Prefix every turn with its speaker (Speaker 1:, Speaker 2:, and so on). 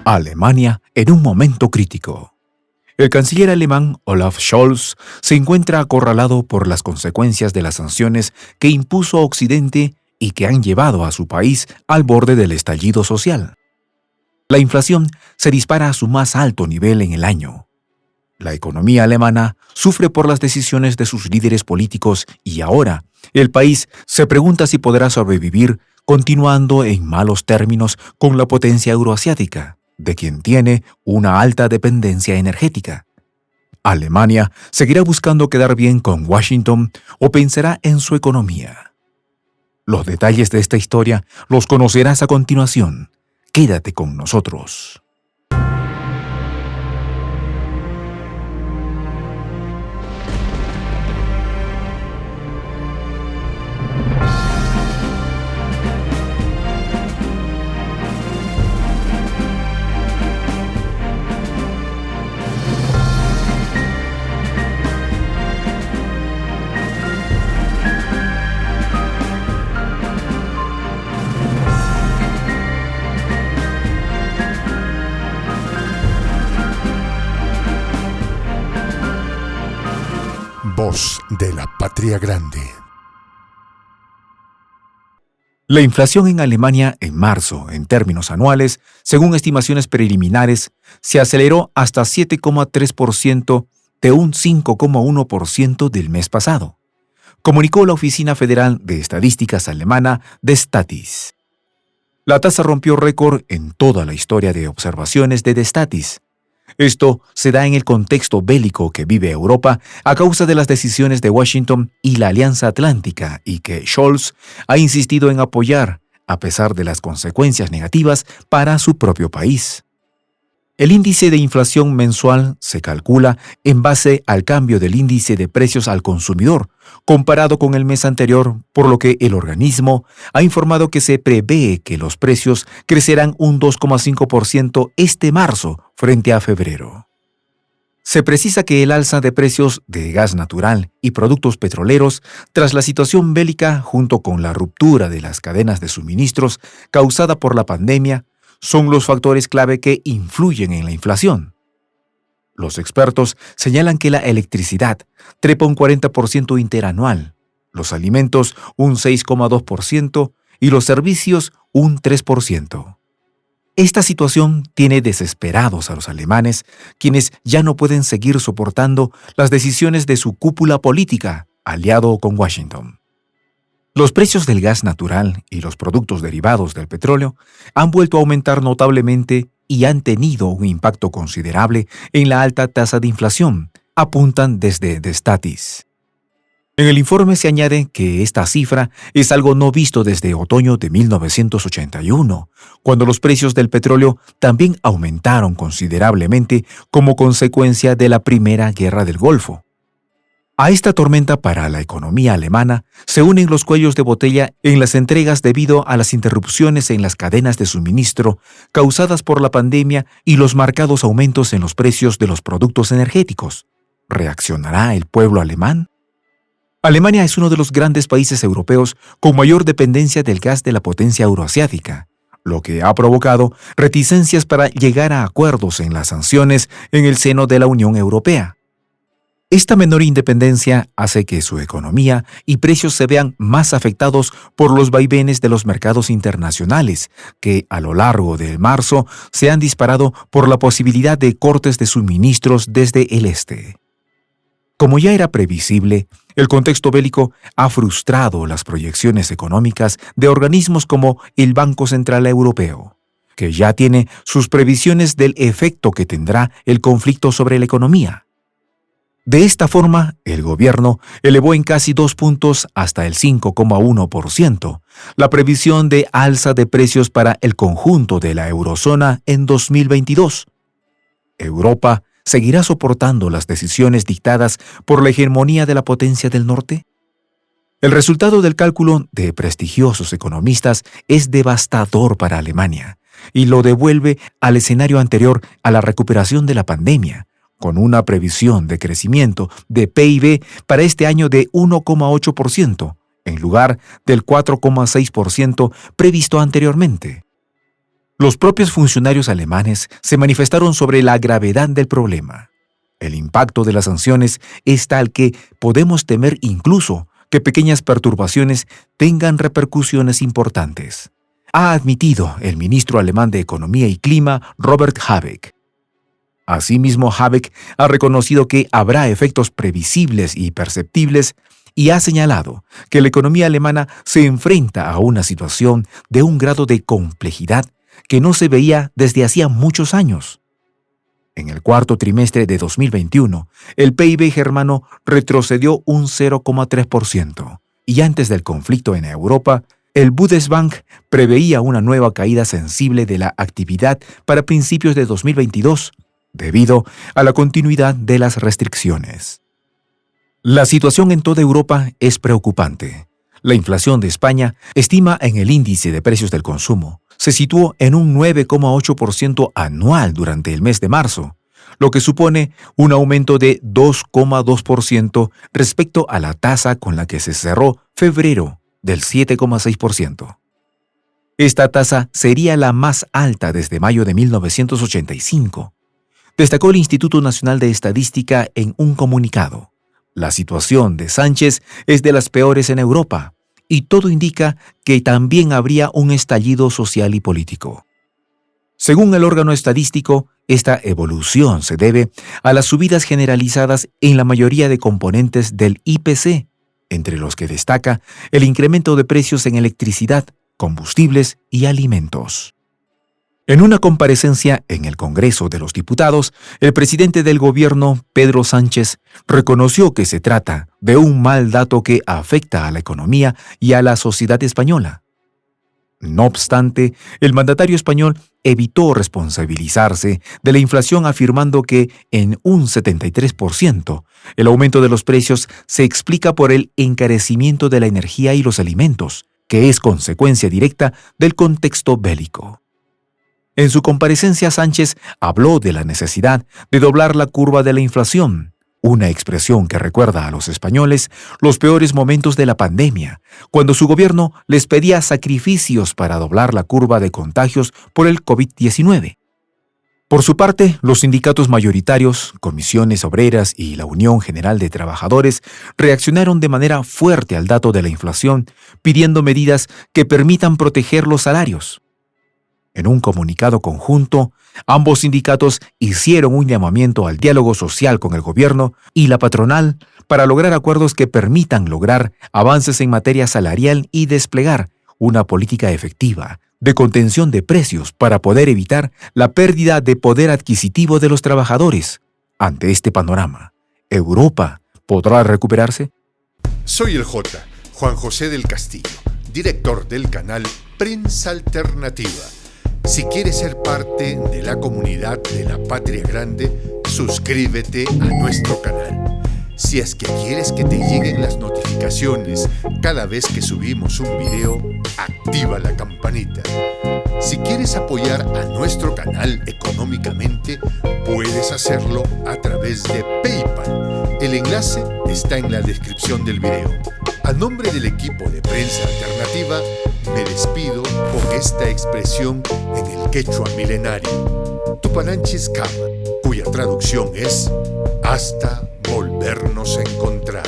Speaker 1: Alemania en un momento crítico. El canciller alemán Olaf Scholz se encuentra acorralado por las consecuencias de las sanciones que impuso Occidente y que han llevado a su país al borde del estallido social. La inflación se dispara a su más alto nivel en el año. La economía alemana sufre por las decisiones de sus líderes políticos y ahora el país se pregunta si podrá sobrevivir continuando en malos términos con la potencia euroasiática, de quien tiene una alta dependencia energética. ¿Alemania seguirá buscando quedar bien con Washington o pensará en su economía? Los detalles de esta historia los conocerás a continuación. Quédate con nosotros.
Speaker 2: Voz de la Patria Grande.
Speaker 1: La inflación en Alemania en marzo, en términos anuales, según estimaciones preliminares, se aceleró hasta 7,3% de un 5,1% del mes pasado, comunicó la Oficina Federal de Estadísticas alemana Destatis. La tasa rompió récord en toda la historia de observaciones de Destatis. Esto se da en el contexto bélico que vive Europa a causa de las decisiones de Washington y la Alianza Atlántica y que Scholz ha insistido en apoyar, a pesar de las consecuencias negativas para su propio país. El índice de inflación mensual se calcula en base al cambio del índice de precios al consumidor, comparado con el mes anterior, por lo que el organismo ha informado que se prevé que los precios crecerán un 2,5% este marzo frente a febrero. Se precisa que el alza de precios de gas natural y productos petroleros tras la situación bélica junto con la ruptura de las cadenas de suministros causada por la pandemia son los factores clave que influyen en la inflación. Los expertos señalan que la electricidad trepa un 40% interanual, los alimentos un 6,2% y los servicios un 3%. Esta situación tiene desesperados a los alemanes, quienes ya no pueden seguir soportando las decisiones de su cúpula política, aliado con Washington. Los precios del gas natural y los productos derivados del petróleo han vuelto a aumentar notablemente y han tenido un impacto considerable en la alta tasa de inflación, apuntan desde Destatis. En el informe se añade que esta cifra es algo no visto desde otoño de 1981, cuando los precios del petróleo también aumentaron considerablemente como consecuencia de la Primera Guerra del Golfo. A esta tormenta para la economía alemana se unen los cuellos de botella en las entregas debido a las interrupciones en las cadenas de suministro causadas por la pandemia y los marcados aumentos en los precios de los productos energéticos. ¿Reaccionará el pueblo alemán? Alemania es uno de los grandes países europeos con mayor dependencia del gas de la potencia euroasiática, lo que ha provocado reticencias para llegar a acuerdos en las sanciones en el seno de la Unión Europea. Esta menor independencia hace que su economía y precios se vean más afectados por los vaivenes de los mercados internacionales, que a lo largo de marzo se han disparado por la posibilidad de cortes de suministros desde el este. Como ya era previsible, el contexto bélico ha frustrado las proyecciones económicas de organismos como el Banco Central Europeo, que ya tiene sus previsiones del efecto que tendrá el conflicto sobre la economía. De esta forma, el gobierno elevó en casi 2 puntos hasta el 5,1% la previsión de alza de precios para el conjunto de la eurozona en 2022. ¿Europa seguirá soportando las decisiones dictadas por la hegemonía de la potencia del norte? El resultado del cálculo de prestigiosos economistas es devastador para Alemania y lo devuelve al escenario anterior a la recuperación de la pandemia, con una previsión de crecimiento de PIB para este año de 1,8%, en lugar del 4,6% previsto anteriormente. Los propios funcionarios alemanes se manifestaron sobre la gravedad del problema. El impacto de las sanciones es tal que podemos temer incluso que pequeñas perturbaciones tengan repercusiones importantes, ha admitido el ministro alemán de Economía y Clima, Robert Habeck. Asimismo, Habeck ha reconocido que habrá efectos previsibles y perceptibles y ha señalado que la economía alemana se enfrenta a una situación de un grado de complejidad que no se veía desde hacía muchos años. En el cuarto trimestre de 2021, el PIB germano retrocedió un 0,3%, y antes del conflicto en Europa, el Bundesbank preveía una nueva caída sensible de la actividad para principios de 2022, debido a la continuidad de las restricciones. La situación en toda Europa es preocupante. La inflación de España, estima en el índice de precios del consumo, se situó en un 9,8% anual durante el mes de marzo, lo que supone un aumento de 2,2% respecto a la tasa con la que se cerró febrero del 7,6%. Esta tasa sería la más alta desde mayo de 1985. Destacó el Instituto Nacional de Estadística en un comunicado. La situación de Sánchez es de las peores en Europa, y todo indica que también habría un estallido social y político. Según el órgano estadístico, esta evolución se debe a las subidas generalizadas en la mayoría de componentes del IPC, entre los que destaca el incremento de precios en electricidad, combustibles y alimentos. En una comparecencia en el Congreso de los Diputados, el presidente del gobierno, Pedro Sánchez, reconoció que se trata de un mal dato que afecta a la economía y a la sociedad española. No obstante, el mandatario español evitó responsabilizarse de la inflación afirmando que, en un 73%, el aumento de los precios se explica por el encarecimiento de la energía y los alimentos, que es consecuencia directa del contexto bélico. En su comparecencia, Sánchez habló de la necesidad de doblar la curva de la inflación, una expresión que recuerda a los españoles los peores momentos de la pandemia, cuando su gobierno les pedía sacrificios para doblar la curva de contagios por el COVID-19. Por su parte, los sindicatos mayoritarios, Comisiones Obreras y la Unión General de Trabajadores reaccionaron de manera fuerte al dato de la inflación, pidiendo medidas que permitan proteger los salarios. En un comunicado conjunto, ambos sindicatos hicieron un llamamiento al diálogo social con el gobierno y la patronal para lograr acuerdos que permitan lograr avances en materia salarial y desplegar una política efectiva de contención de precios para poder evitar la pérdida de poder adquisitivo de los trabajadores. Ante este panorama, ¿Europa podrá recuperarse?
Speaker 2: Soy el Juan José del Castillo, director del canal Prensa Alternativa. Si quieres ser parte de la comunidad de la Patria Grande, suscríbete a nuestro canal. Si es que quieres que te lleguen las notificaciones cada vez que subimos un video, activa la campanita. Si quieres apoyar a nuestro canal económicamente, puedes hacerlo a través de PayPal. El enlace está en la descripción del video. A nombre del equipo de Prensa Alternativa, me despido con esta expresión en el quechua milenario, Tupananchis Kama, cuya traducción es hasta volvernos a encontrar.